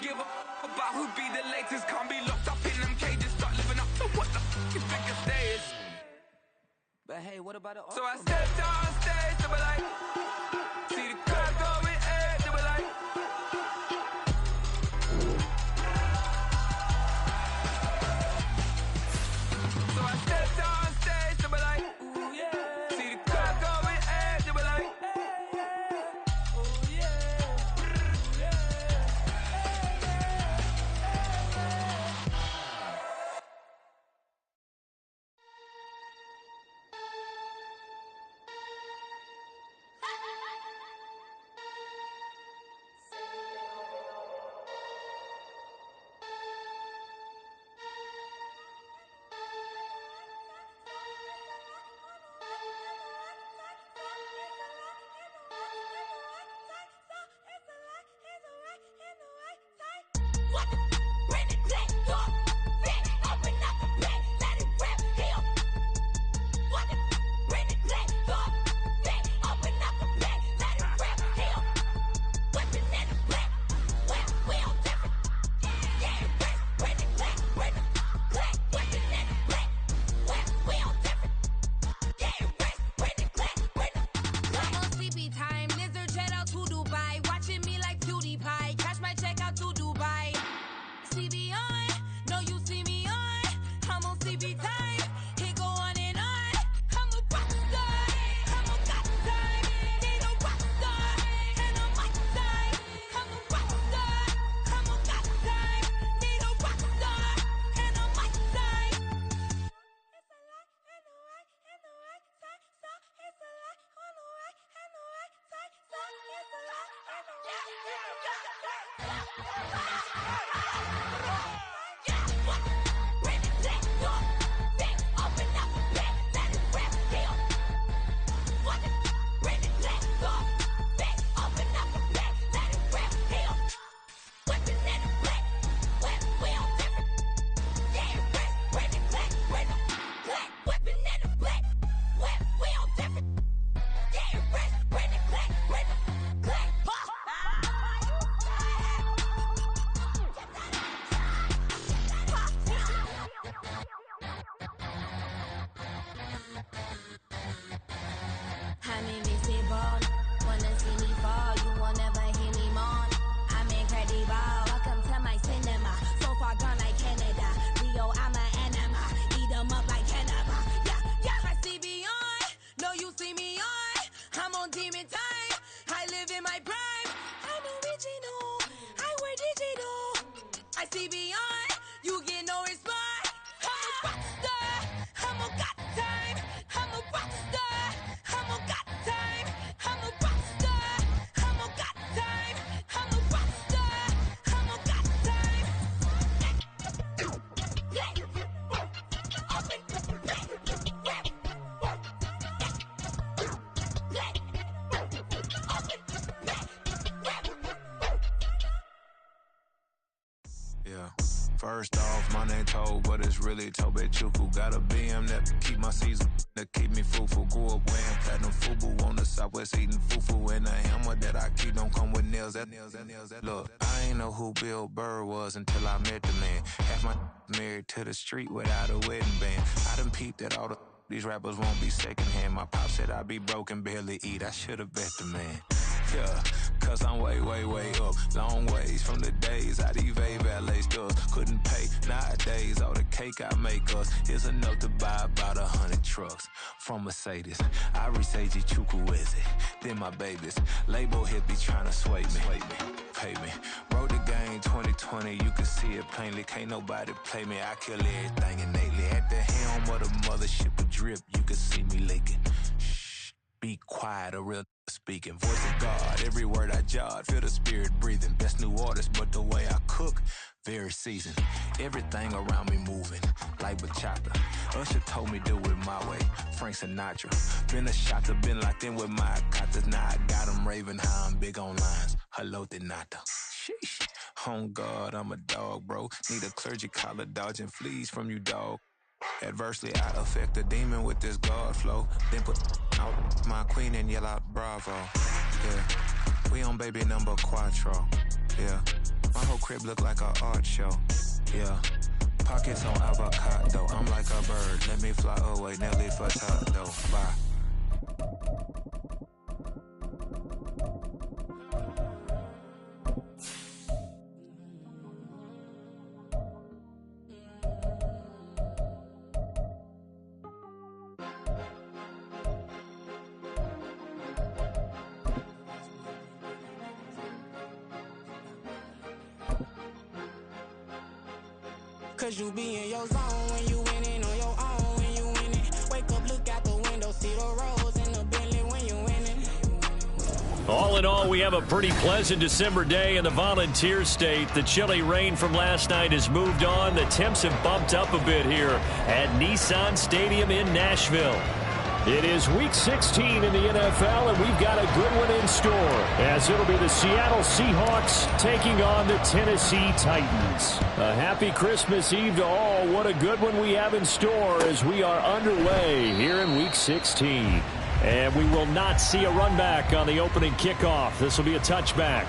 give a about who be the latest. Can't be locked up in them cages. Start living up to what the you think your day is. But hey, what about the So I stepped on stage, they were like, see the crowd going ape, they were like. So I stepped on stage, they were like, ooh yeah. See the crowd going ape, they were like, ooh yeah, ooh yeah. Yeah. First off, my name Toe, but it's really Tobe Chuku. Got a BM that keep my season, that keep me fufu. Grew up wearing platinum fubu on the Southwest eating fufu. And a hammer that I keep don't come with nails. Look, I ain't know who Bill Burr was until I met the man. Half my married to the street without a wedding band. I done peeped that all these rappers won't be secondhand. My pop said I'd be broke and barely eat. I should've bet the man. Yeah, cause I'm way, way, way up. Long ways from the days I evade valet stores. Couldn't pay nowadays. All the cake I make us is enough to buy about 100 trucks from Mercedes. I resage Chukwueze, then my babies. Label hit be trying to sway me. Pay me. Wrote the game 2020, you can see it plainly. Can't nobody play me. I kill everything innately. At the helm of the mothership with drip, you can see me leaking. Shh, be quiet, a real speaking. Voice of God, every word I jot. Feel the spirit breathing. Best new artist, but the way I cook, very seasoned. Everything around me moving, like bachata. Usher told me do it my way. Frank Sinatra. Been a shotter, been locked in with my katas. Now I got them raving how I'm big on lines. Hello, Denata. Sheesh. On God, I'm a dog, bro. Need a clergy collar, dodging fleas from you, dog. Adversely, I affect the demon with this God flow. Then put out my queen and yell out bravo. Yeah, we on baby number quattro. Yeah, my whole crib look like an art show. Yeah. Pockets on avocado. I'm like a bird. Let me fly away. Nelly Furtado. Bye. Cause you be in your zone when you winning on your own when you winning. Wake up, look out the window, see the rose in the Bentley when you winning. All in all, we have a pretty pleasant December day in the Volunteer State. The chilly rain from last night has moved on. The temps have bumped up a bit here at Nissan Stadium in Nashville. It is Week 16 in the NFL, and we've got a good one in store, as it'll be the Seattle Seahawks taking on the Tennessee Titans. A happy Christmas Eve to all. What a good one we have in store as we are underway here in Week 16. And we will not see a run back on the opening kickoff. This will be a touchback.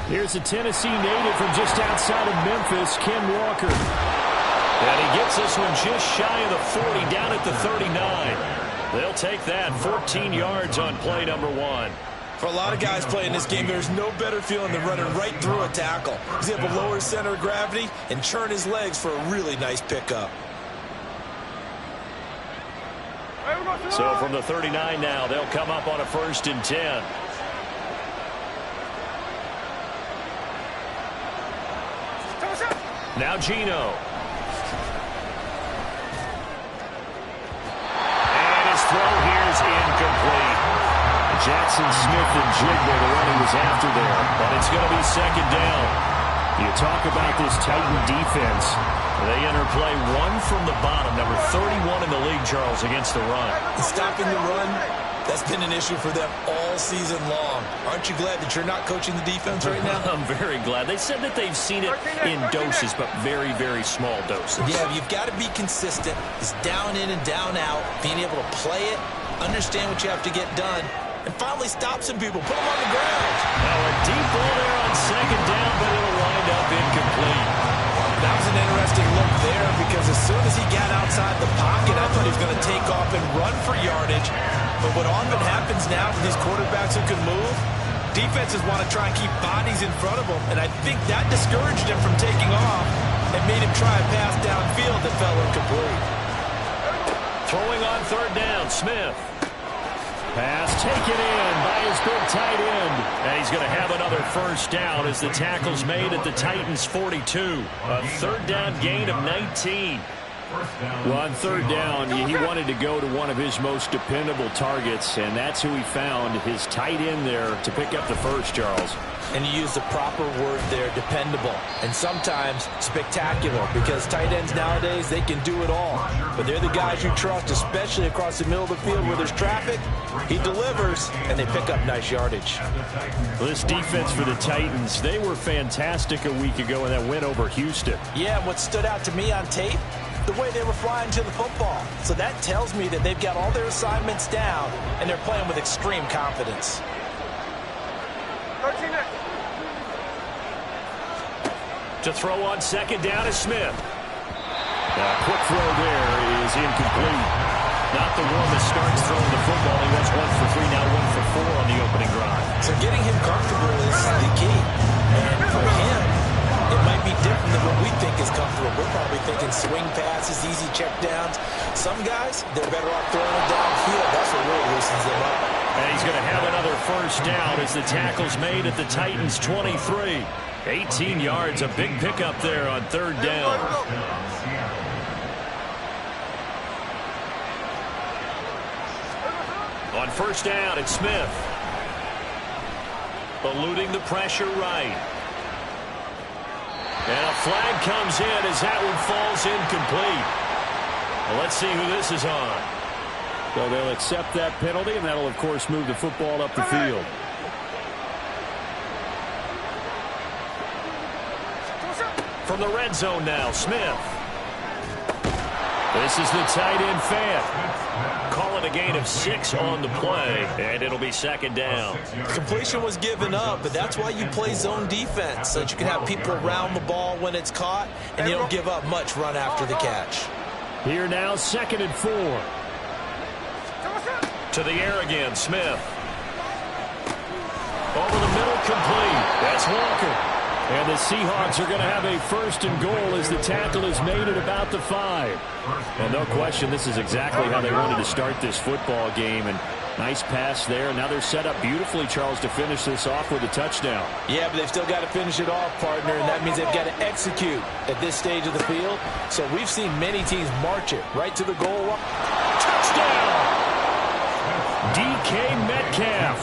Here's a Tennessee native from just outside of Memphis, Ken Walker. And he gets this one just shy of the 40, down at the 39. They'll take that, 14 yards on play number 1. For a lot of guys playing this game, there's no better feeling than running right through a tackle. He's able to lower his center of gravity and churn his legs for a really nice pickup. So from the 39 now, they'll come up on a 1st and 10. Now Gino. And his throw here is incomplete. Jackson Smith and Jigba, the one he was after there. But it's going to be 2nd down. You talk about this Titan defense. They interplay 1 from the bottom, number 31 in the league, Charles, against the run. And stopping the run, that's been an issue for them all season long. Aren't you glad that you're not coaching the defense right now? I'm very glad. They said that they've seen it in doses, but very, very small doses. Yeah, you've got to be consistent. It's down in and down out, being able to play it, understand what you have to get done, and finally stop some people, put them on the ground. Now a deep ball there on 2nd down, but it'll wind up incomplete. That was an interesting look there because as soon as he got outside the pocket, I thought he was going to take off and run for yardage. But what often happens now with these quarterbacks who can move, defenses want to try and keep bodies in front of them, and I think that discouraged him from taking off and made him try a pass downfield that fell incomplete. Throwing on 3rd down, Smith. Pass taken in by his big tight end. And he's going to have another 1st down as the tackle's made at the Titans' 42. A 3rd down gain of 19. Well, on 3rd down, he wanted to go to one of his most dependable targets, and that's who he found, his tight end there, to pick up the 1st, Charles. And you use the proper word there, dependable. And sometimes spectacular, because tight ends nowadays, they can do it all. But they're the guys you trust, especially across the middle of the field where there's traffic. He delivers, and they pick up nice yardage. Well, this defense for the Titans, they were fantastic a week ago in that win over Houston. Yeah, and what stood out to me on tape, the way they were flying to the football. So that tells me that they've got all their assignments down, and they're playing with extreme confidence. To throw on 2nd down is Smith. Quick throw there is incomplete. Not the one that starts throwing the football. He was 1 for 3, now 1 for 4 on the opening drive. So getting him comfortable is the key. And for him, it might be different than what we think is comfortable. We're probably thinking swing passes, easy check downs. Some guys, they're better off throwing it downfield. That's what really loosens them up. And he's going to have another 1st down as the tackle's made at the Titans' 23. 18 yards, a big pickup there on 3rd down. On 1st down, it's Smith. eluding the pressure right. And a flag comes in as that one falls incomplete. Well, let's see who this is on. So they'll accept that penalty, and that'll, of course, move the football up the field. From the red zone now, Smith. This is the tight end fan. Call it a gain of 6 on the play, and it'll be second down. Completion was given up, but that's why you play zone defense, so that you can have people around the ball when it's caught, and you don't give up much run after the catch. Here now, 2nd and 4. To the air again, Smith. Over the middle, complete. That's Walker. And the Seahawks are going to have a 1st and goal as the tackle is made at about the 5. Well, no question, this is exactly how they wanted to start this football game. And nice pass there. Now they're set up beautifully, Charles, to finish this off with a touchdown. Yeah, but they've still got to finish it off, partner, and that means they've got to execute at this stage of the field. So we've seen many teams march it right to the goal line. Touchdown! DK Metcalf,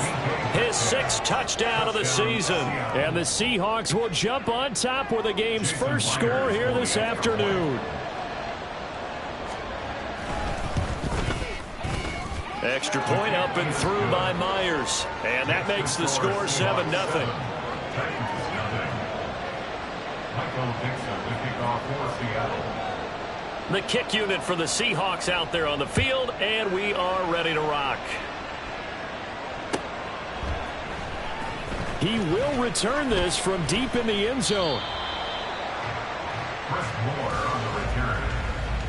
his 6th touchdown of the season. And the Seahawks will jump on top with the game's first score here this afternoon. Extra point up and through by Myers. And that makes the score 7-0. The kick unit for the Seahawks out there on the field, and we are ready to rock. He will return this from deep in the end zone. Chris Moore on the return.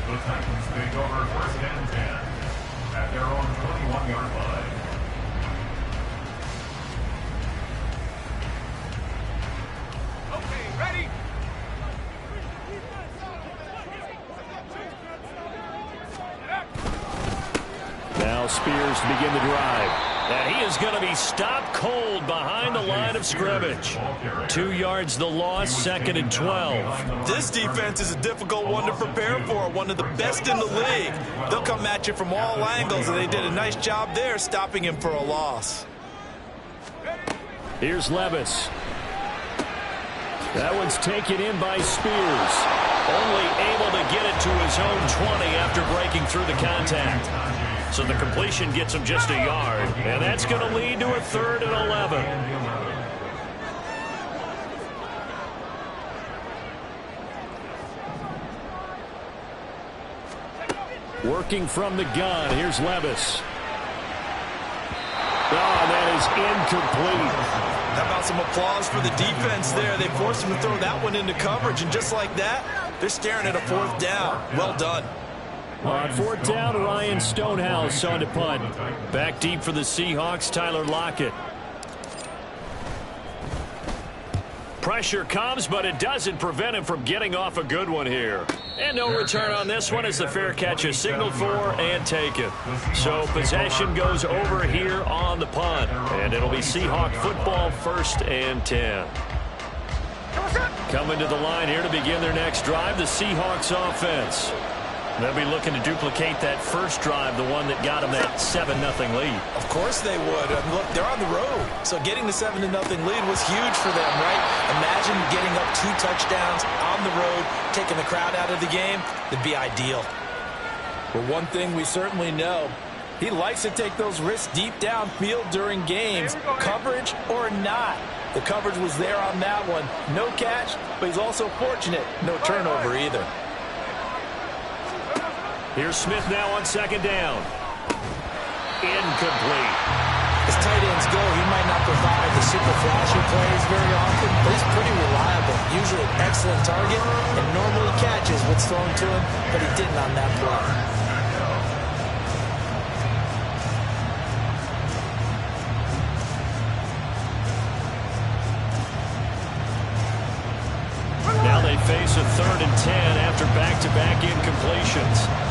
The Titans take over 1st and 10 at their own 21-yard line. Okay, ready? Now Spears to begin the drive. And he is going to be stopped cold behind the line of scrimmage. 2 yards the loss, 2nd and 12. This defense is a difficult one to prepare for, one of the best in the league. They'll come at you from all angles, and they did a nice job there stopping him for a loss. Here's Levis. That one's taken in by Spears. Only able to get it to his own 20 after breaking through the contact. So the completion gets him just a yard. And that's going to lead to a 3rd and 11. Working from the gun. Here's Levis. Oh, that is incomplete. How about some applause for the defense there? They forced him to throw that one into coverage, and just like that, they're staring at a 4th down. Well done. On 4th down, Ryan Stonehouse on to punt. Back deep for the Seahawks, Tyler Lockett. Pressure comes, but it doesn't prevent him from getting off a good one here. And no return on this one as the fair catch is signaled for and taken. So possession goes over here on the punt. And it'll be Seahawk football, 1st and 10. Coming to the line here to begin their next drive, the Seahawks offense. They'll be looking to duplicate that first drive, the one that got them that 7-0 lead. Of course they would. Look, they're on the road. So getting the 7-0 lead was huge for them, right? Imagine getting up 2 touchdowns on the road, taking the crowd out of the game. That'd be ideal. But one thing we certainly know, he likes to take those risks deep downfield during games, coverage or not. The coverage was there on that one. No catch, but he's also fortunate. No turnover either. Here's Smith now on 2nd down. Incomplete. As tight ends go, he might not provide the super flashy plays very often, but he's pretty reliable. Usually an excellent target and normally catches what's thrown to him, but he didn't on that play. Now they face a 3rd and 10 after back-to-back incompletions.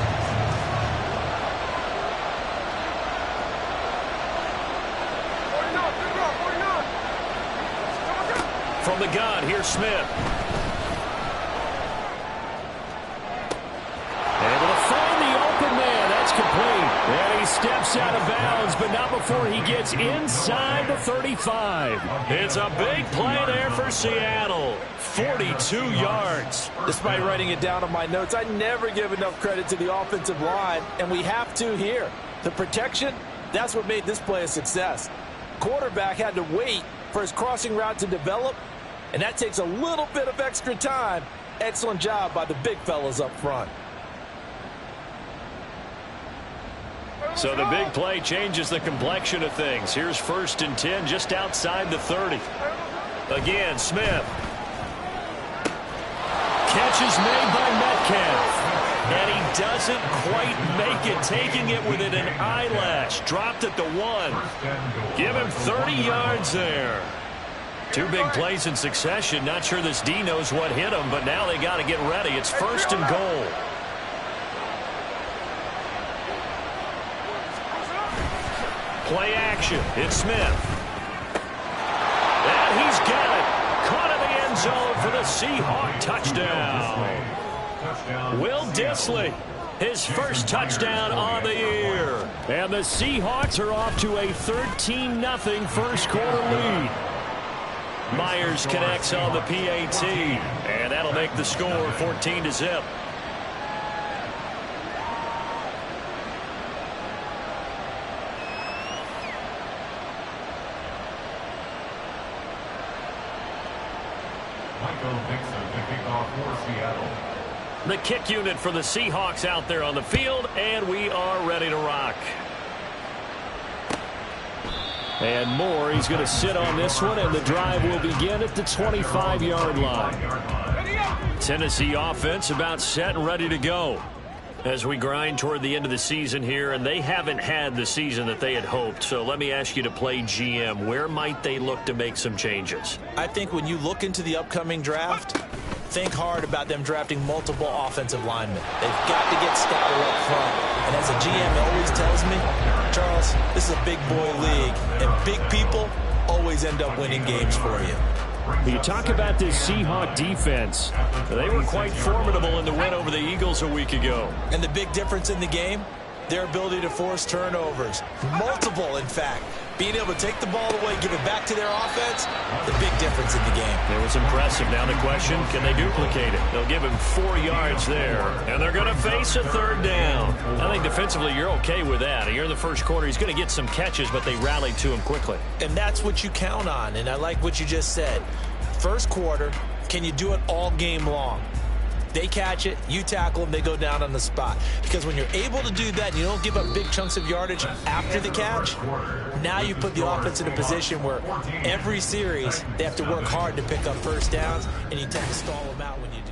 From the gun, here's Smith. Able to find the open man. That's complete. And he's steps out of bounds, but not before he gets inside the 35. It's a big play there for Seattle. 42 yards. Despite writing it down on my notes, I never give enough credit to the offensive line, and we have to here. The protection, that's what made this play a success. Quarterback had to wait for his crossing route to develop, and that takes a little bit of extra time. Excellent job by the big fellas up front. So the big play changes the complexion of things. Here's 1st and 10 just outside the 30. Again, Smith. Catch is made by Metcalf. And he doesn't quite make it, taking it within an eyelash. Dropped at the 1. Give him 30 yards there. 2 big plays in succession. Not sure this D knows what hit him, but now they got to get ready. It's 1st and goal. Play action. It's Smith. And he's got it. Caught in the end zone for the Seahawks touchdown. Will Dissly, his first touchdown on the year. And the Seahawks are off to a 13-0 first quarter lead. Myers connects on the PAT, and that'll make the score 14-0. The kick unit for the Seahawks out there on the field, and we are ready to rock. And Moore, he's going to sit on this one, and the drive will begin at the 25-yard line. Tennessee offense about set and ready to go as we grind toward the end of the season here, and they haven't had the season that they had hoped. So let me ask you to play GM. Where might they look to make some changes? I think when you look into the upcoming draft, think hard about them drafting multiple offensive linemen. They've got to get scouted up front. And as a GM always tells me, Charles, this is a big boy league, and big people always end up winning games for you. You talk about this Seahawk defense. They were quite formidable in the win over the Eagles a week ago. And the big difference in the game, their ability to force turnovers. Multiple, in fact. Being able to take the ball away, give it back to their offense, the big difference in the game. It was impressive. Now the question, can they duplicate it? They'll give him 4 yards there, and they're going to face a 3rd down. I think defensively you're okay with that. Here in the first quarter, he's going to get some catches, but they rallied to him quickly. And that's what you count on, and I like what you just said. First quarter, can you do it all game long? They catch it, you tackle them, they go down on the spot. Because when you're able to do that and you don't give up big chunks of yardage after the catch, now you put the offense in a position where every series they have to work hard to pick up first downs, and you tend to stall them out when you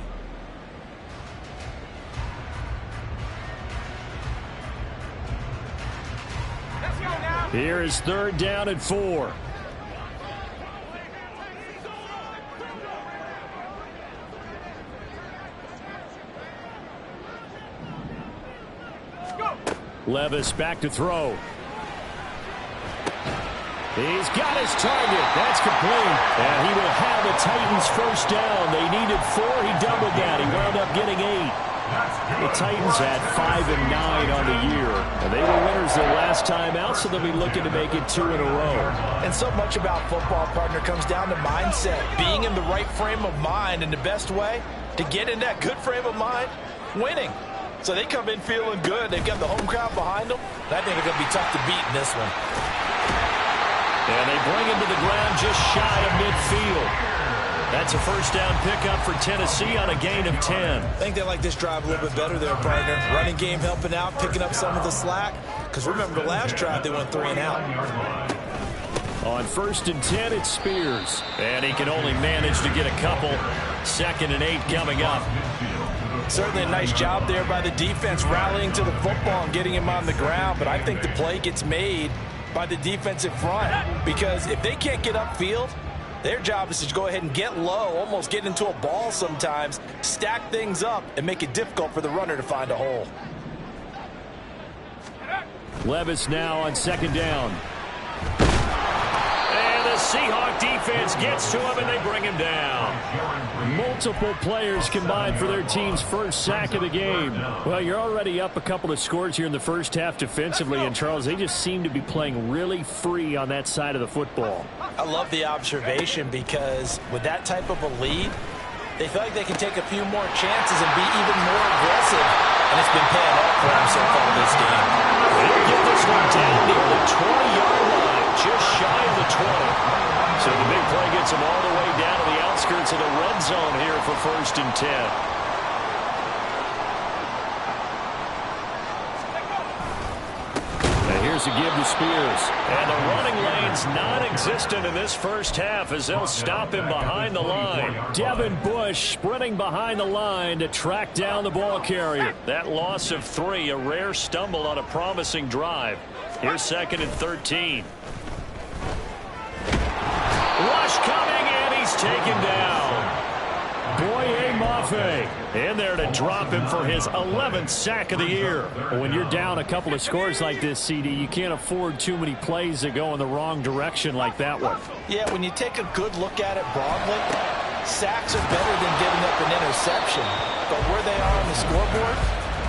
do. Here is 3rd down and 4. Levis back to throw. He's got his target. That's complete. And he will have the Titans first down. They needed 4. He doubled that. He wound up getting 8. The Titans had 5 and 9 on the year. And they were winners their last time out, so they'll be looking to make it 2 in a row. And so much about football, partner, comes down to mindset. Being in the right frame of mind, and the best way to get in that good frame of mind, winning. So they come in feeling good. They've got the home crowd behind them. I think they're going to be tough to beat in this one. And they bring him to the ground just shy of midfield. That's a first down pickup for Tennessee on a gain of 10. I think they like this drive a little bit better there, partner. Running game helping out, picking up some of the slack. Because remember, the last drive they went 3 and out. On 1st and 10, it's Spears. And he can only manage to get a couple. 2nd and 8 coming up. Certainly a nice job there by the defense rallying to the football and getting him on the ground. But I think the play gets made by the defensive front. Because if they can't get upfield, their job is to go ahead and get low, almost get into a ball sometimes, stack things up, and make it difficult for the runner to find a hole. Levis now on 2nd down. And the Seahawks defense gets to him, and they bring him down. Multiple players combined for their team's first sack of the game. Well, you're already up a couple of scores here in the first half defensively, and Charles, they just seem to be playing really free on that side of the football. I love the observation because with that type of a lead, they feel like they can take a few more chances and be even more aggressive, and it's been paying off for them so far this game. They'll get this one down near the 20-yard line, just shy of the 20. So the big play gets them all the way down to the outskirts of the red zone here for 1st and 10. And here's a give to Spears. And the running lane's non-existent in this first half as they'll stop him behind the line. Devin Bush sprinting behind the line to track down the ball carrier. That loss of 3, a rare stumble on a promising drive. Here's 2nd and 13. Rush coming, and he's taken down. Boye Mafe In there to drop him for his 11th sack of the year. When you're down a couple of scores like this, CD, you can't afford too many plays that go in the wrong direction like that one. Yeah, when you take a good look at it broadly, sacks are better than giving up an interception. But where they are on the scoreboard,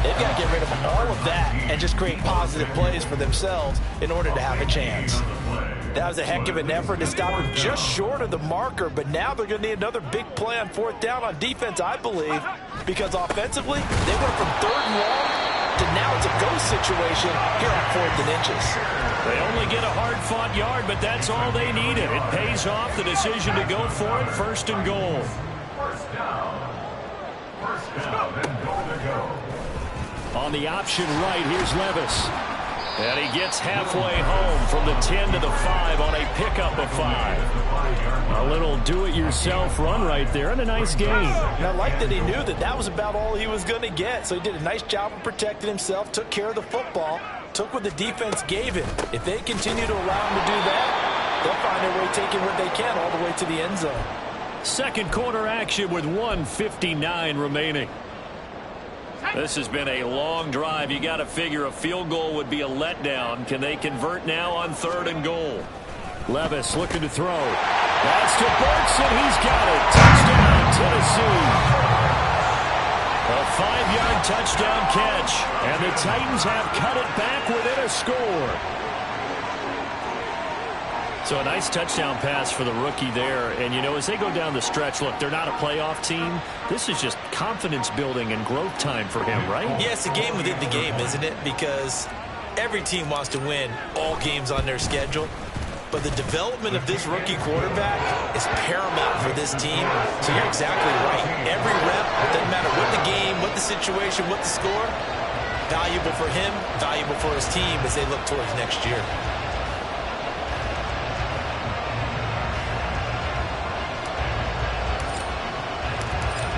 they've got to get rid of all of that and just create positive plays for themselves in order to have a chance. That was a heck of an effort to stop him just short of the marker, but now they're going to need another big play on 4th down on defense, I believe, because offensively, they went from 3rd and long to now it's a go situation here on 4th and inches. They only get a hard-fought yard, but that's all they needed. It pays off the decision to go for it, 1st and goal. First down and goal to go. On the option right, here's Levis. And he gets halfway home from the 10 to the 5 on a pickup of 5. A little do-it-yourself run right there, and a nice game. And I like that he knew that that was about all he was going to get. So he did a nice job of protecting himself, took care of the football, took what the defense gave him. If they continue to allow him to do that, they'll find their way taking what they can all the way to the end zone. Second quarter action with 1:59 remaining. This has been a long drive. You got to figure a field goal would be a letdown. Can they convert now on 3rd and goal? Levis looking to throw. That's to Burks, and he's got it. Touchdown, Tennessee. A 5-yard touchdown catch, and the Titans have cut it back within a score. So a nice touchdown pass for the rookie there. And, you know, as they go down the stretch, look, they're not a playoff team. This is just confidence building and growth time for him, right? Yeah, it's a game within the game, isn't it? Because every team wants to win all games on their schedule. But the development of this rookie quarterback is paramount for this team. So you're exactly right. Every rep, doesn't matter what the game, what the situation, what the score, valuable for him, valuable for his team as they look towards next year.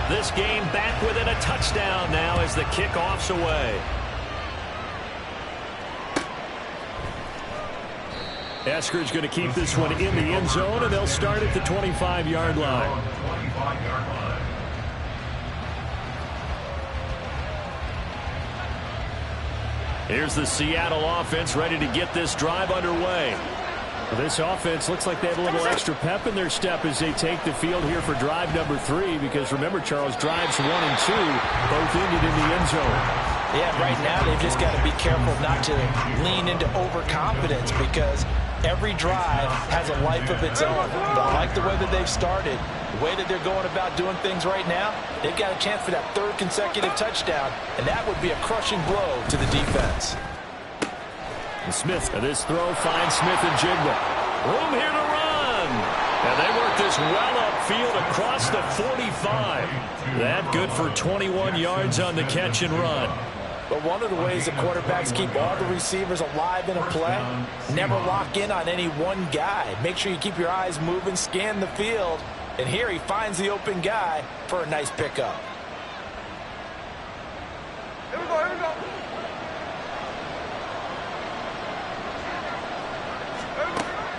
This game back within a touchdown now as the kickoff's away. Esker's going to keep this one in the end zone, and they'll start at the 25-yard line. Here's the Seattle offense ready to get this drive underway. This offense looks like they have a little extra pep in their step as they take the field here for drive number 3, because remember, Charles, drives 1 and 2 both ended in the end zone. Yeah, right now they've just got to be careful not to lean into overconfidence, because every drive has a life of its own. But I like the way that they've started, the way that they're going about doing things right now. They've got a chance for that 3rd consecutive touchdown, and that would be a crushing blow to the defense. And Smith, this throw finds Smith and Jigba. Room here to run. And they work this well upfield across the 45. That good for 21 yards on the catch and run. But one of the ways the quarterbacks keep all the receivers alive in a play, never lock in on any one guy. Make sure you keep your eyes moving, scan the field. And here he finds the open guy for a nice pickup. Here we go, here we go.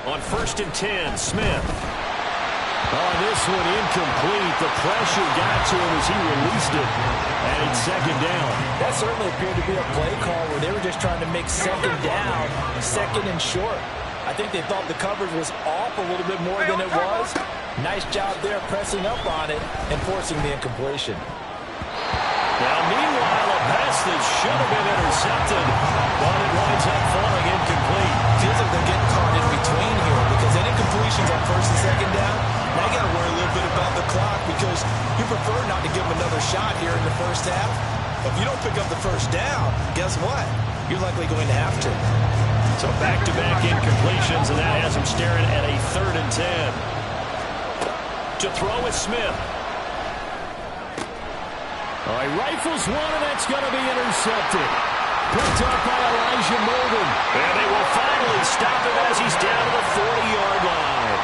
On 1st and 10, Smith. On this one, incomplete. The pressure got to him as he released it. And it's 2nd down. That certainly appeared to be a play call where they were just trying to make 2nd down, 2nd and short. I think they thought the coverage was off a little bit more than it was. Nice job there pressing up on it and forcing the incompletion. Now, meanwhile, a pass that should have been intercepted, but it winds up falling incomplete. Feels like they're getting caught in between here because any completions on first and second down, now you got to worry a little bit about the clock because you prefer not to give them another shot here in the first half. But if you don't pick up the first down, guess what? You're likely going to have to. So back-to-back incompletions, and that has him staring at a 3rd and 10. To throw is Smith. All right, rifles one, and that's going to be intercepted. Picked up by Elijah Molden. And they will finally stop him as he's down to the 40-yard line.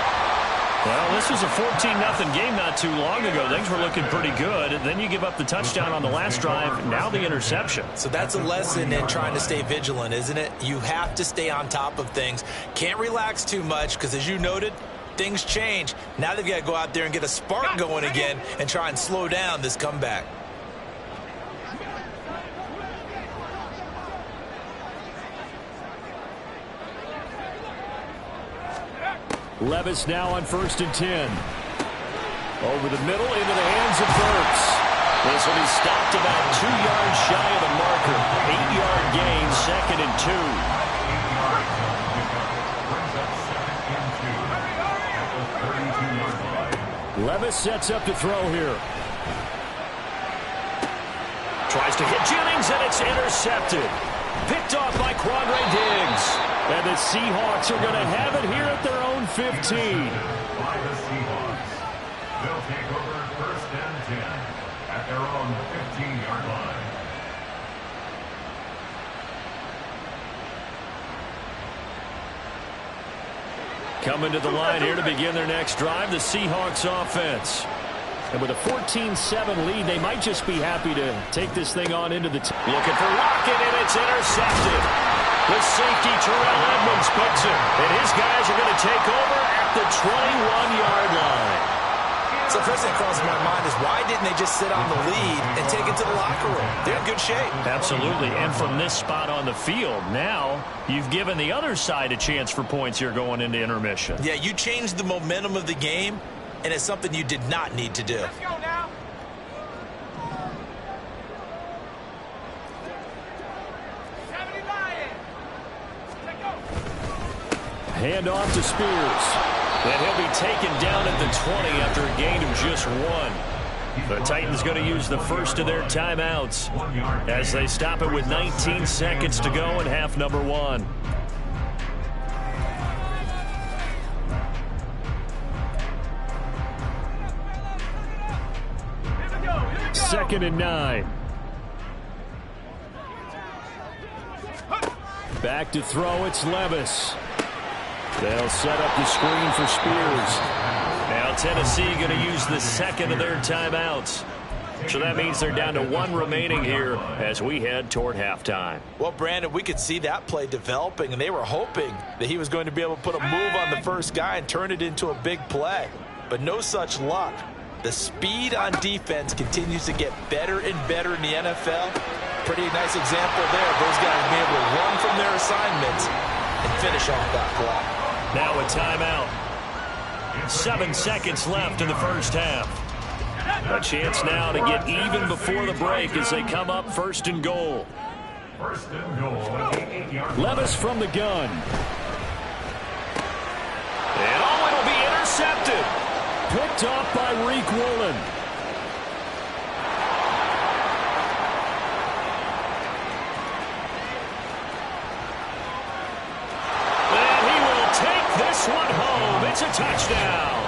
Well, this was a 14-0 game not too long ago. Things were looking pretty good. And then you give up the touchdown on the last drive. Now the interception. So that's a lesson in trying to stay vigilant, isn't it? You have to stay on top of things. Can't relax too much because, as you noted, things change. Now they've got to go out there and get a spark going again and try and slow down this comeback. Levis now on 1st and 10. Over the middle into the hands of Burks. This one is stopped about 2 yards shy of the marker. 8-yard gain, 2nd and 2. Levis sets up to throw here. Tries to hit Jennings, and it's intercepted. Picked off by Quandre Diggs. And the Seahawks are going to have it here at their own 15. By the Seahawks. They'll take over 1st and 10 at their own 15-yard line. Coming to the line here to begin their next drive, the Seahawks offense. And with a 14-7 lead, they might just be happy to take this thing on into the... Looking for Lockett, and it's intercepted. The safety, Terrell Edmonds, picks it. And his guys are going to take over at the 21-yard line. So first thing that crosses my mind is why didn't they just sit on the lead and take it to the locker room? They're in good shape. Absolutely. And from this spot on the field, now you've given the other side a chance for points here going into intermission. Yeah, you changed the momentum of the game, and it's something you did not need to do. Let's go now. Hand off to Spears. And he'll be taken down at the 20 after a gain of just 1. The Titans going to use the first of their timeouts as they stop it with 19 seconds to go in half number 1. Second and 9. Back to throw, it's Levis. They'll set up the screen for Spears. Now Tennessee going to use the second of their timeouts. So that means they're down to 1 remaining here as we head toward halftime. Well, Brandon, we could see that play developing, and they were hoping that he was going to be able to put a move on the first guy and turn it into a big play. But no such luck. The speed on defense continues to get better and better in the NFL. Pretty nice example there. Those guys being able to run from their assignments and finish off that clock. Now a timeout. 7 seconds left in the first half. A chance now to get even before the break as they come up 1st and goal. 1st and goal at the 8-yard line. Levis from the gun. And oh, it'll be intercepted. Picked off by Reek Woolen. And he will take this one home. It's a touchdown.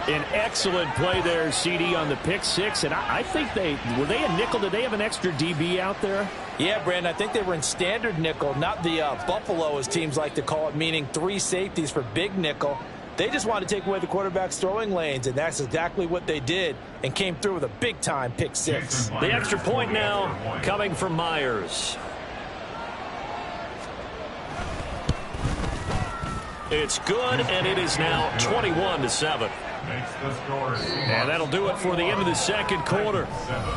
An excellent play there, CD, on the pick 6. And I think were they a nickel? Did they have an extra DB out there? Yeah, Brandon, I think they were in standard nickel, not the Buffalo, as teams like to call it, meaning 3 safeties for big nickel. They just wanted to take away the quarterback's throwing lanes, and that's exactly what they did and came through with a big-time pick 6. The extra point now coming from Myers. It's good, and it is now 21-7. And that'll do it for the end of the second quarter.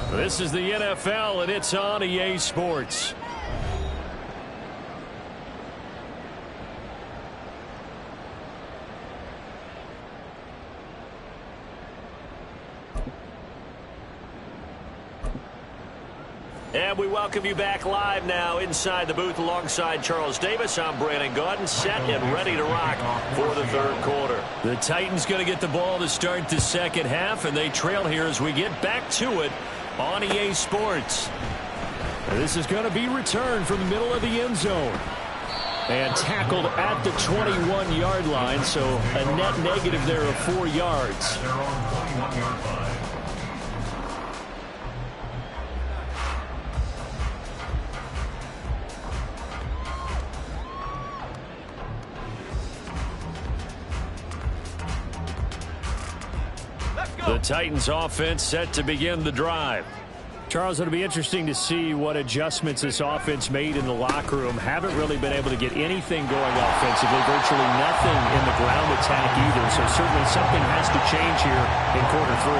This is the NFL, and it's on EA Sports. And we welcome you back live now inside the booth alongside Charles Davis. I'm Brandon Gaudin, set and ready to rock for the third quarter. The Titans going to get the ball to start the second half, and they trail here as we get back to it on EA Sports. And this is going to be returned from the middle of the end zone. And tackled at the 21-yard line, so a net negative there of 4 yards. Their own 21-yard line. The Titans offense set to begin the drive. Charles, it'll be interesting to see what adjustments this offense made in the locker room. Haven't really been able to get anything going offensively, virtually nothing in the ground attack either. So certainly something has to change here in quarter 3.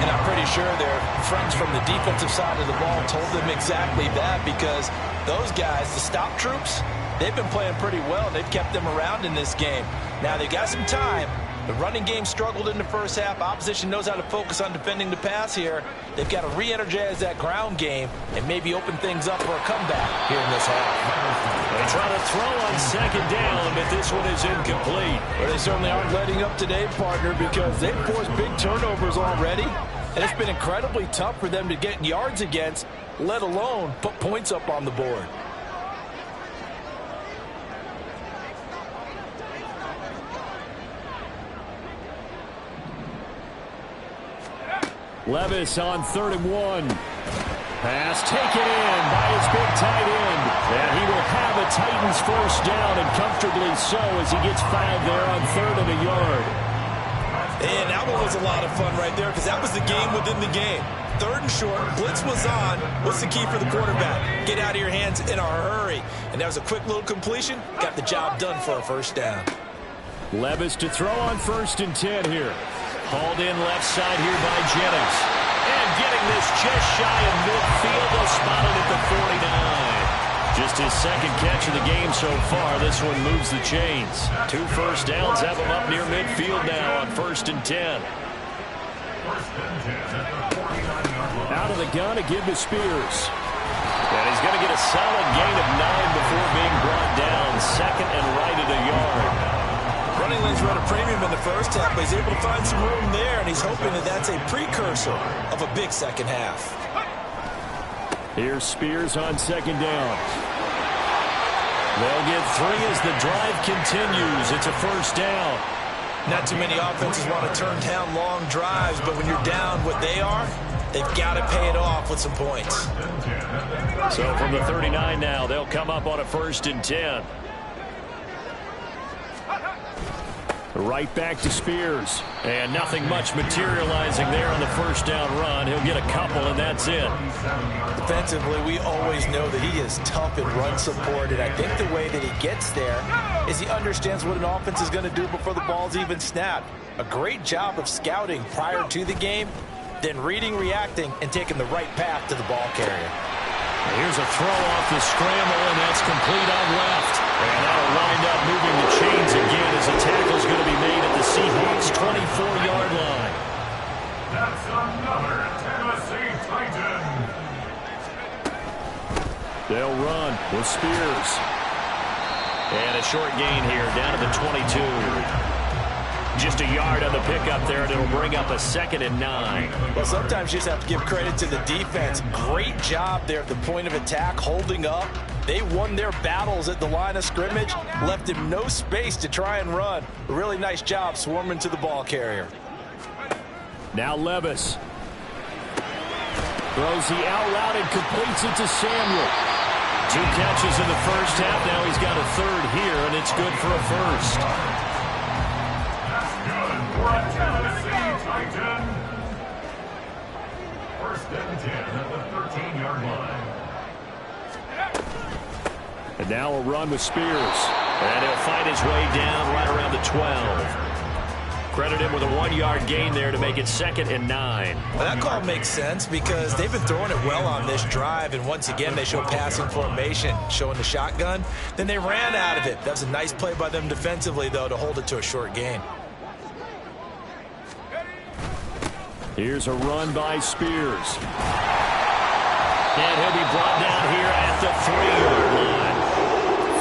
And I'm pretty sure their friends from the defensive side of the ball told them exactly that, because those guys, the stop troops, they've been playing pretty well. They've kept them around in this game. Now they've got some time. The running game struggled in the first half. Opposition knows how to focus on defending the pass here. They've got to re-energize that ground game and maybe open things up for a comeback here in this half. They try to throw on second down, but this one is incomplete. Well, they certainly aren't letting up today, partner, because they've forced big turnovers already. And it's been incredibly tough for them to get yards against, let alone put points up on the board. Levis on 3rd and 1. Pass taken in by his big tight end. And he will have a Titans first down, and comfortably so, as he gets 5 there on 3rd and a yard. And that one was a lot of fun right there, because that was the game within the game. 3rd and short, blitz was on. What's the key for the quarterback? Get out of your hands in a hurry. And that was a quick little completion. Got the job done for a first down. Levis to throw on 1st and 10 here. Hauled in left side here by Jennings. And getting this just shy of midfield. They'll spot it at the 49. Just his second catch of the game so far. This one moves the chains. 2 first downs have him up near midfield now on 1st and 10. Out of the gun to give to Spears. And he's going to get a solid gain of 9 before being brought down. 2nd and right at a yard. Running lanes were at a premium in the first half, but he's able to find some room there, and he's hoping that that's a precursor of a big second half. Here's Spears on 2nd down. They'll get 3 as the drive continues. It's a first down. Not too many offenses want to turn down long drives, but when you're down what they are, they've got to pay it off with some points. So from the 39 now, they'll come up on a 1st and 10. Right back to Spears. And nothing much materializing there on the first down run. He'll get a couple, and that's it. Defensively, we always know that he is tough in run support, and I think the way that he gets there is he understands what an offense is going to do before the ball's even snapped. A great job of scouting prior to the game, then reading, reacting, and taking the right path to the ball carrier. Here's a throw off the scramble, and that's complete on left. And that'll wind up moving the chains again as the tackle's going to be made at the Seahawks' 24-yard line. That's another Tennessee Titan. They'll run with Spears. And a short gain here down to the 22. Just a yard on the pickup there, and it'll bring up a 2nd and 9. Well, sometimes you just have to give credit to the defense. Great job there at the point of attack, holding up. They won their battles at the line of scrimmage, left him no space to try and run. A really nice job swarming to the ball carrier. Now Levis. Throws the out route and completes it to Samuel. 2 catches in the first half. Now he's got a 3rd here, and it's good for a first. For a Tennessee Titan. 1st and 10 at the 13-yard line. And now a run with Spears. And he'll find his way down right around the 12. Credit him with a 1-yard gain there to make it 2nd and 9. Well, that call makes sense because they've been throwing it well on this drive, and once again they show passing formation, showing the shotgun. Then they ran out of it. That was a nice play by them defensively, though, to hold it to a short gain. Here's a run by Spears. And he'll be brought down here at the 3-yard line.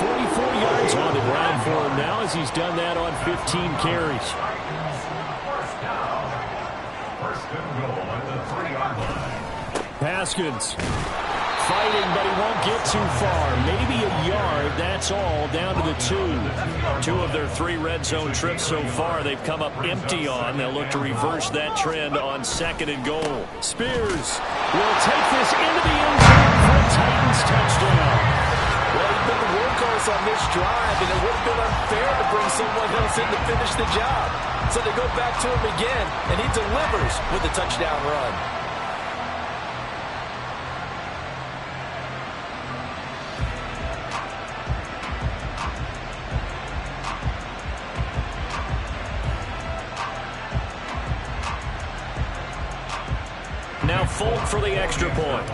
44 yards on the ground for him now as he's done that on 15 carries. First down. First and goal at the 3-yard line. Haskins fighting, but he won't get too far. Maybe a yard, that's all, down to the 2. 2 of their 3 red zone trips so far they've come up empty on. They'll look to reverse that trend on 2nd and goal. Spears will take this into the end zone for a Titans touchdown. Well, he's been the workhorse on this drive, and it would have been unfair to bring someone else in to finish the job. So they go back to him again, and he delivers with a touchdown run. Now Folk for the extra point.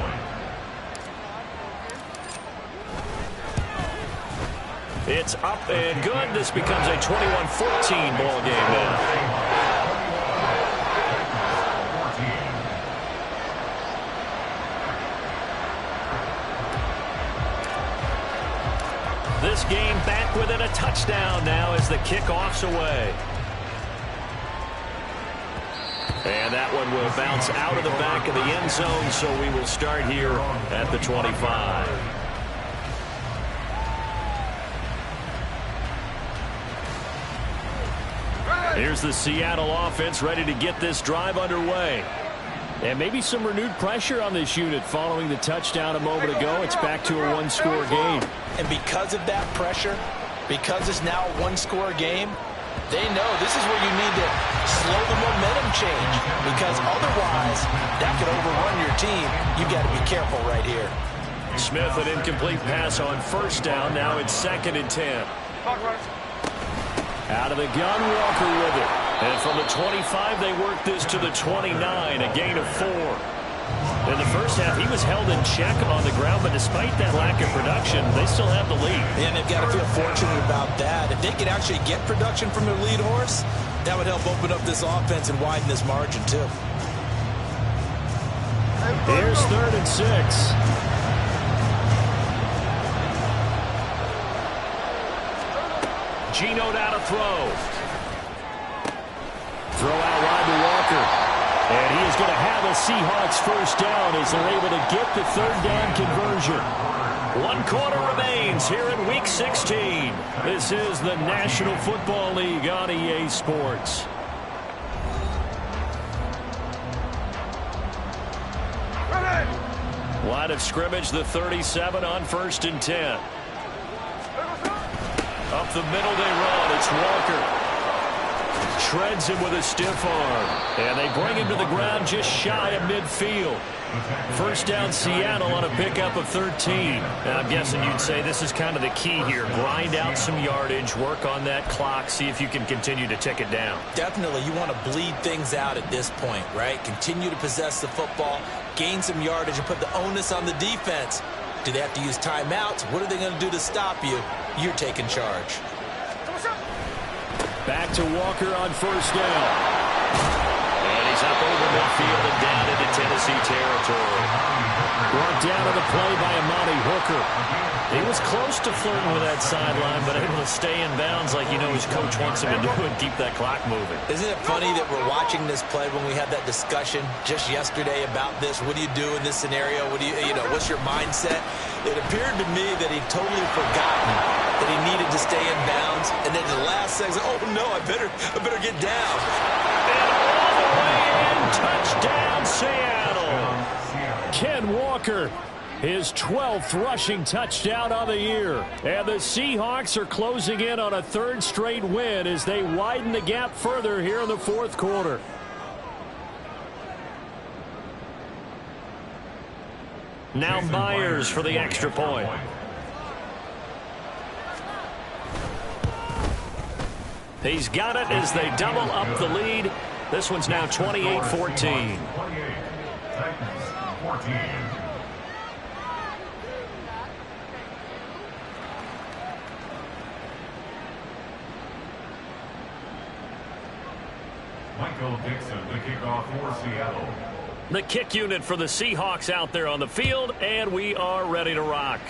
It's up and good. This becomes a 21-14 ball game now. This game back within a touchdown now as the kickoff's away. And that one will bounce out of the back of the end zone, so we will start here at the 25. Here's the Seattle offense ready to get this drive underway. And maybe some renewed pressure on this unit following the touchdown a moment ago. It's back to a one-score game. And because of that pressure, because it's now a one-score game, they know this is where you need to slow the momentum change, because otherwise that could overrun your team. You've got to be careful right here. Smith, an incomplete pass on first down. Now it's 2nd and 10. Out of the gun, Walker with it. And from the 25, they work this to the 29, a gain of 4. In the first half, he was held in check on the ground, but despite that lack of production, they still have the lead. And they've got to feel fortunate about that. If they could actually get production from their lead horse, that would help open up this offense and widen this margin, too. Here's 3rd and 6. Geno down to throw. Throw out wide to Walker. And he is going to have a Seahawks first down as they're able to get the 3rd down conversion. 1 quarter remains here in Week 16. This is the National Football League on EA Sports. Line of scrimmage, the 37 on 1st and 10. Up the middle they run. It's Walker. Shreds him with a stiff arm. And they bring him to the ground just shy of midfield. First down Seattle on a pickup of 13. Now, I'm guessing you'd say this is kind of the key here. Grind out some yardage, work on that clock, see if you can continue to tick it down. Definitely. You want to bleed things out at this point, right? Continue to possess the football, gain some yardage, and put the onus on the defense. Do they have to use timeouts? What are they going to do to stop you? You're taking charge. Back to Walker on first down. And he's up over midfield and down into Tennessee territory. Brought down on the play by Amani Hooker. He was close to flirting with that sideline, but able to stay in bounds like you know his coach wants him to do and keep that clock moving. Isn't it funny that we're watching this play when we had that discussion just yesterday about this? What do you do in this scenario? What do you know, what's your mindset? It appeared to me that he'd totally forgotten that he needed to stay in bounds, and then the last second, oh no, I better get down. And all the way in, touchdown Seattle. Ken Walker, his 12th rushing touchdown of the year. And the Seahawks are closing in on a 3rd straight win as they widen the gap further here in the 4th quarter. Now Myers for the extra point. He's got it as they double up the lead. This one's now 28-14. 28. Titans 14. Michael Dixon, the kickoff for Seattle. The kick unit for the Seahawks out there on the field, and we are ready to rock.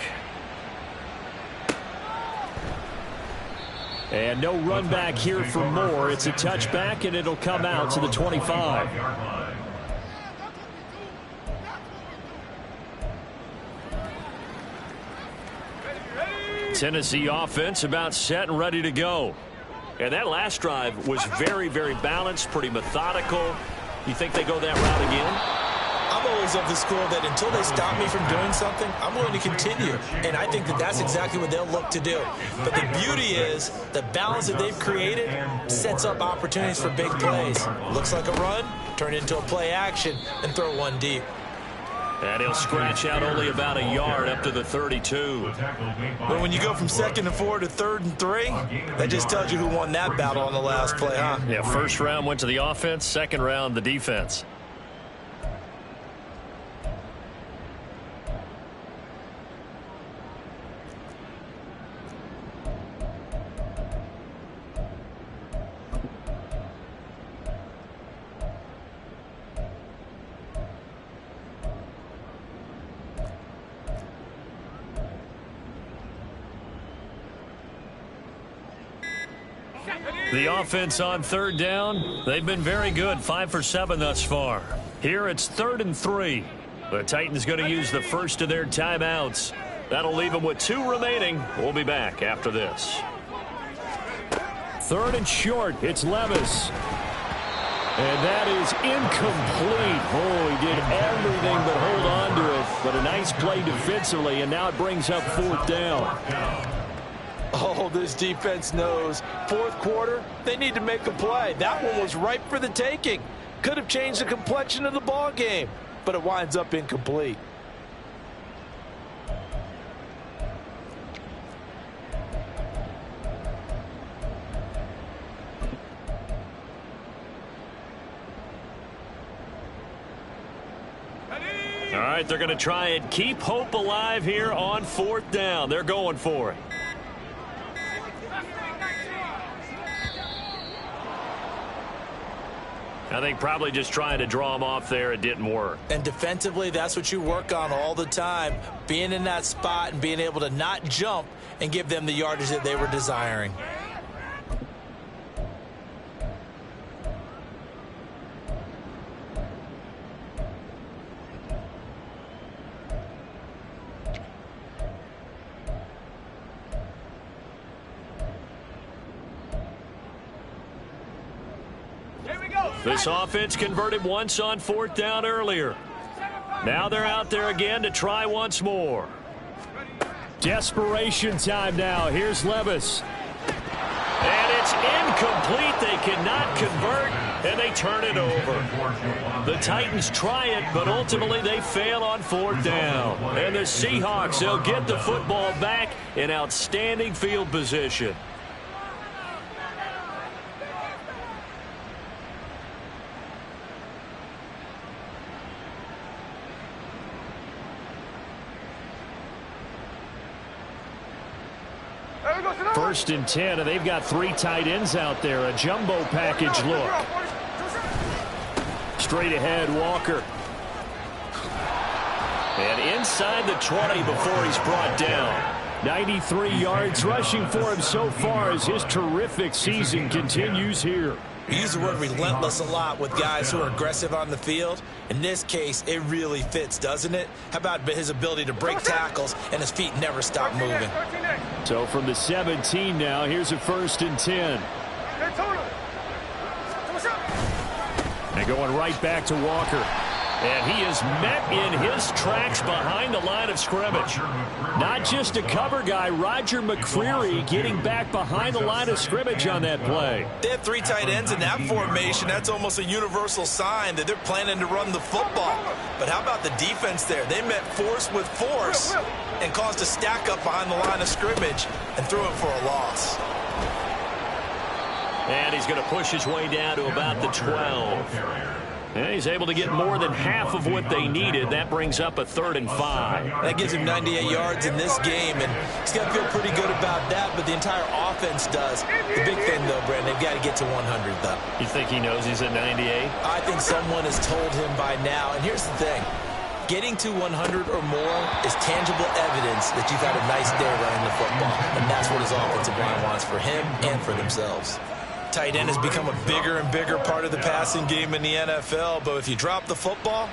And no run back here for Moore. It's a touchback, and it'll come out to the 25. Tennessee offense about set and ready to go. And that last drive was very, very balanced, pretty methodical. You think they go that route again? I'm always of the school that until they stop me from doing something, I'm going to continue. And I think that that's exactly what they'll look to do. But the beauty is the balance that they've created sets up opportunities for big plays. Looks like a run, turn into a play action, and throw one deep. And he'll scratch out only about a yard up to the 32. But when you go from 2nd and 4 to 3rd and 3, that just tells you who won that battle on the last play, huh? Yeah, first round went to the offense, second round the defense. The offense on third down, they've been very good, 5 for 7 thus far. Here it's 3rd and 3. The Titans going to use the first of their timeouts. That'll leave them with 2 remaining. We'll be back after this. 3rd and short, it's Levis. And that is incomplete. Oh, he did everything but hold on to it. But a nice play defensively, and now it brings up 4th down. Oh, this defense knows. 4th quarter, they need to make a play. That one was ripe for the taking. Could have changed the complexion of the ball game, but it winds up incomplete. All right, they're going to try and keep hope alive here on 4th down. They're going for it. I think probably just trying to draw him off there. It didn't work. And defensively, that's what you work on all the time. Being in that spot and being able to not jump and give them the yardage that they were desiring. This offense converted once on 4th down earlier. Now they're out there again to try once more. Desperation time now. Here's Levis. And it's incomplete. They cannot convert, and they turn it over. The Titans try it, but ultimately they fail on 4th down. And the Seahawks, they'll get the football back in outstanding field position. First and 10, and they've got 3 tight ends out there. A jumbo package look. Straight ahead, Walker. And inside the 20 before he's brought down. 93 yards rushing for him so far as his terrific season continues here. We use the word relentless a lot with guys who are aggressive on the field. In this case, it really fits, doesn't it? How about his ability to break tackles and his feet never stop moving? So from the 17 now, here's a 1st and 10. And going right back to Walker. And he is met in his tracks behind the line of scrimmage. Not just a cover guy, Roger McCreary getting back behind the line of scrimmage on that play. They have 3 tight ends in that formation. That's almost a universal sign that they're planning to run the football. But how about the defense there? They met force with force and caused a stack up behind the line of scrimmage and threw it for a loss. And he's going to push his way down to about the 12. And he's able to get more than half of what they needed. That brings up a 3rd and 5. That gives him 98 yards in this game, and he's got to feel pretty good about that, but the entire offense does. The big thing, though, Brandon, they've got to get to 100, though. You think he knows he's at 98? I think someone has told him by now, and here's the thing. Getting to 100 or more is tangible evidence that you've had a nice day running the football, and that's what his offensive line wants for him and for themselves. Tight end has become a bigger and bigger part of the passing game in the NFL, but if you drop the football,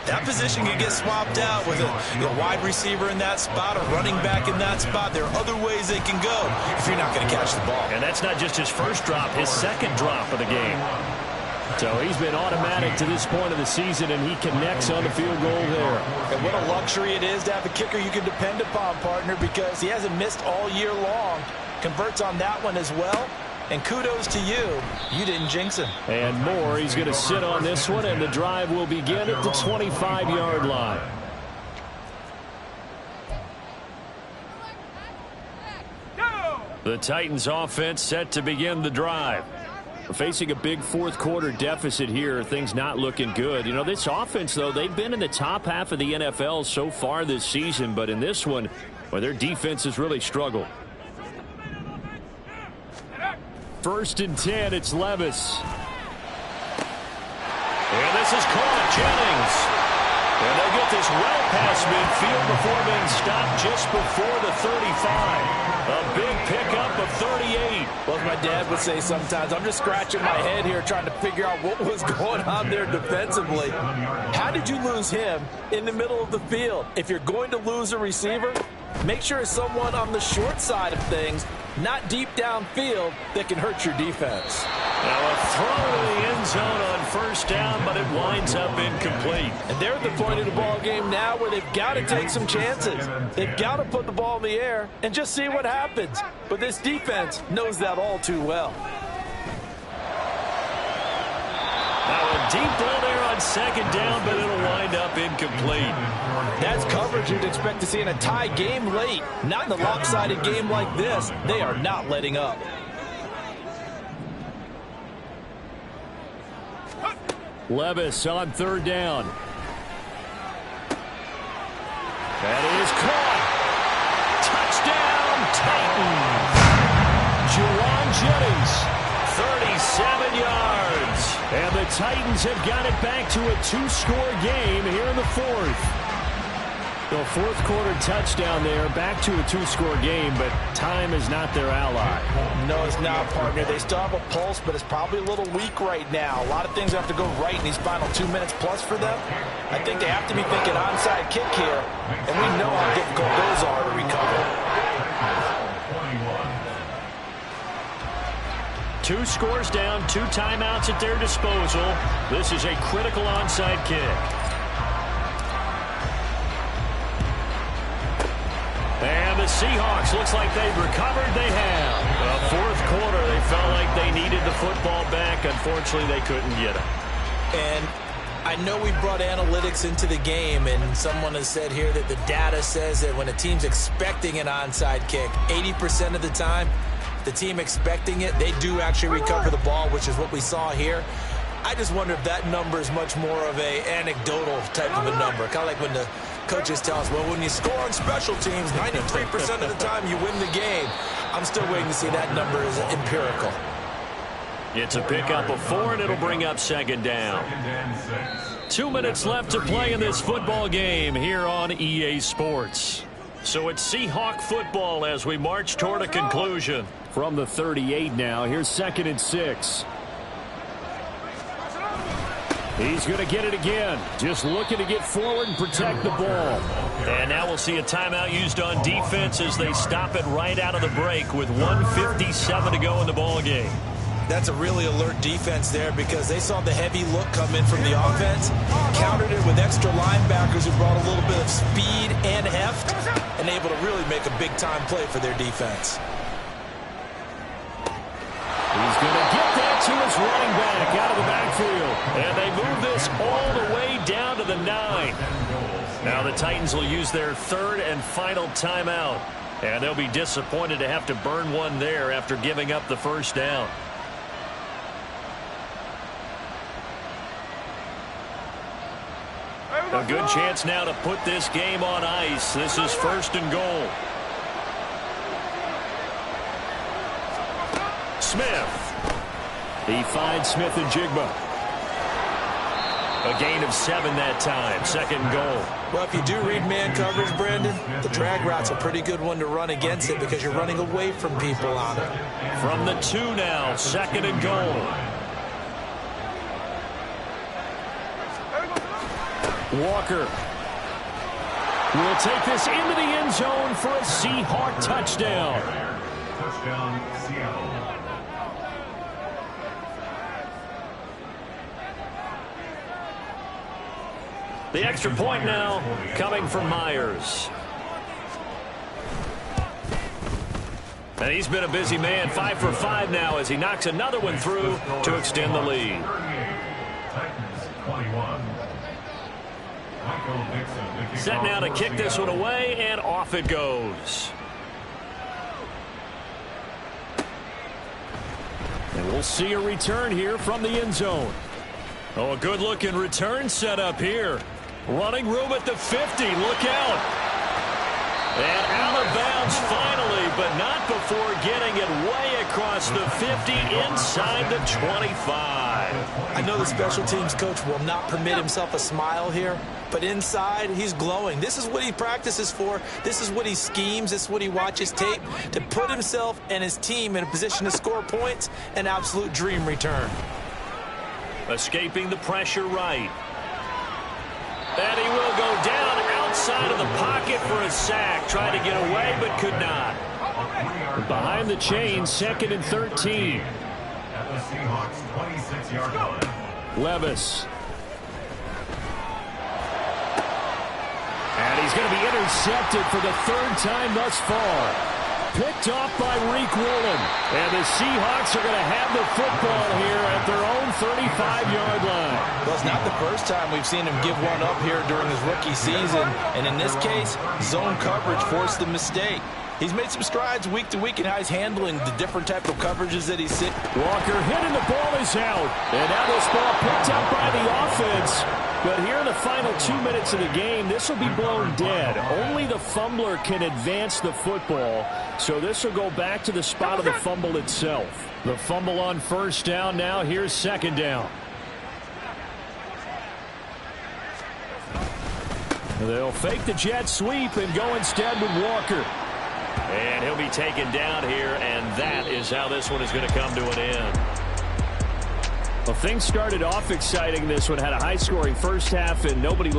that position can get swapped out with a wide receiver in that spot, a running back in that spot. There are other ways they can go if you're not going to catch the ball. And that's not just his first drop, his second drop of the game. So he's been automatic to this point of the season, and he connects on the field goal there. And what a luxury it is to have a kicker you can depend upon, partner, because he hasn't missed all year long. Converts on that one as well. And kudos to you. You didn't jinx him. And more. He's going to sit on this one, and the drive will begin at the 25-yard line. The Titans offense set to begin the drive. We're facing a big fourth-quarter deficit here. Things not looking good. You know, this offense, though, they've been in the top half of the NFL so far this season. But in this one, well, their defense has really struggled. 1st and 10, it's Levis. And this is caught, Jennings. And they'll get this well past midfield before being stopped just before the 35. A big pickup of 38. Well, as my dad would say sometimes, I'm just scratching my head here trying to figure out what was going on there defensively. How did you lose him in the middle of the field? If you're going to lose a receiver, make sure it's someone on the short side of things, not deep downfield, that can hurt your defense. Now a throw to the end zone on 1st down, but it winds up incomplete. And they're at the point of the ball game now where they've got to take some chances. They've got to put the ball in the air and just see what happens. But this defense knows that all too well. Now a deep ball there on 2nd down, but it'll wind up incomplete. That's coverage you'd expect to see in a tie game late. Not in a lopsided game like this. They are not letting up. Levis on 3rd down. That is caught. Touchdown, Titans. Juwan Jennings. 37 yards. And the Titans have got it back to a 2-score game here in the 4th. The fourth-quarter touchdown there, back to a 2-score game, but time is not their ally. No, it's not, partner. They still have a pulse, but it's probably a little weak right now. A lot of things have to go right in these final 2 minutes plus for them. I think they have to be thinking onside kick here, and we know how difficult those are to recover. 2 scores down, 2 timeouts at their disposal. This is a critical onside kick. And the Seahawks, looks like they've recovered. They have. The 4th quarter, they felt like they needed the football back. Unfortunately, they couldn't get it. And I know we brought analytics into the game, and someone has said here that the data says that when a team's expecting an onside kick, 80% of the time, the team expecting it, they do actually recover the ball, which is what we saw here. I just wonder if that number is much more of a anecdotal type of a number. Kind of like when the coaches tell us, well, when you score on special teams, 93% of the time you win the game. I'm still waiting to see that number is empirical. It's a pickup of 4, and it'll bring up 2nd down. 2 minutes left to play in this football game here on EA Sports. So it's Seahawk football as we march toward a conclusion. From the 38 now, here's 2nd and 6. He's going to get it again. Just looking to get forward and protect the ball. And now we'll see a timeout used on defense as they stop it right out of the break with 1:57 to go in the ball game. That's a really alert defense there because they saw the heavy look come in from the offense, countered it with extra linebackers who brought a little bit of speed and heft, and able to really make a big-time play for their defense. He's going to get that to his running back out of the backfield. And they move this all the way down to the 9. Now the Titans will use their 3rd and final timeout. And they'll be disappointed to have to burn one there after giving up the 1st down. A good chance now to put this game on ice. This is 1st and goal. Smith. He finds Smith and Jigba. A gain of 7 that time. 2nd goal. Well, if you do read man coverage, Brandon, the drag route's a pretty good one to run against it because you're running away from people on it. From the 2 now. 2nd and goal. Walker will take this into the end zone for a Seahawk touchdown. Touchdown, Seattle. The extra point now coming from Myers. And he's been a busy man. 5 for 5 now as he knocks another one through to extend the lead. Titans 21. Set now to kick this one away, and off it goes. And we'll see a return here from the end zone. Oh, a good-looking return set up here. Running room at the 50. Look out. And out of bounds finally, but not before getting it way across the 50 inside the 25. I know the special teams coach will not permit himself a smile here, but inside he's glowing. This is what he practices for. This is what he schemes. This is what he watches tape to put himself and his team in a position to score points. An absolute dream return. Escaping the pressure right. And he will go down outside of the pocket for a sack. Tried to get away, but could not. Behind the chain, 2nd and 13. At the Seahawks 26-yard line. Levis. And he's going to be intercepted for the 3rd time thus far. Picked off by Reek Woolen. And the Seahawks are going to have the football here at their own 35-yard line. Well, it's not the first time we've seen him give one up here during his rookie season. And in this case, zone coverage forced the mistake. He's made some strides week to week in how he's handling the different type of coverages that he's sitting. Walker hit and the ball is out. And now this ball picked up by the offense. But here in the final 2 minutes of the game, this will be blown dead. Only the fumbler can advance the football. So this will go back to the spot of the fumble itself. The fumble on 1st down now. Here's 2nd down. They'll fake the jet sweep and go instead with Walker. And he'll be taken down here, and that is how this one is going to come to an end. Well, things started off exciting. This one had a high-scoring first half, and nobody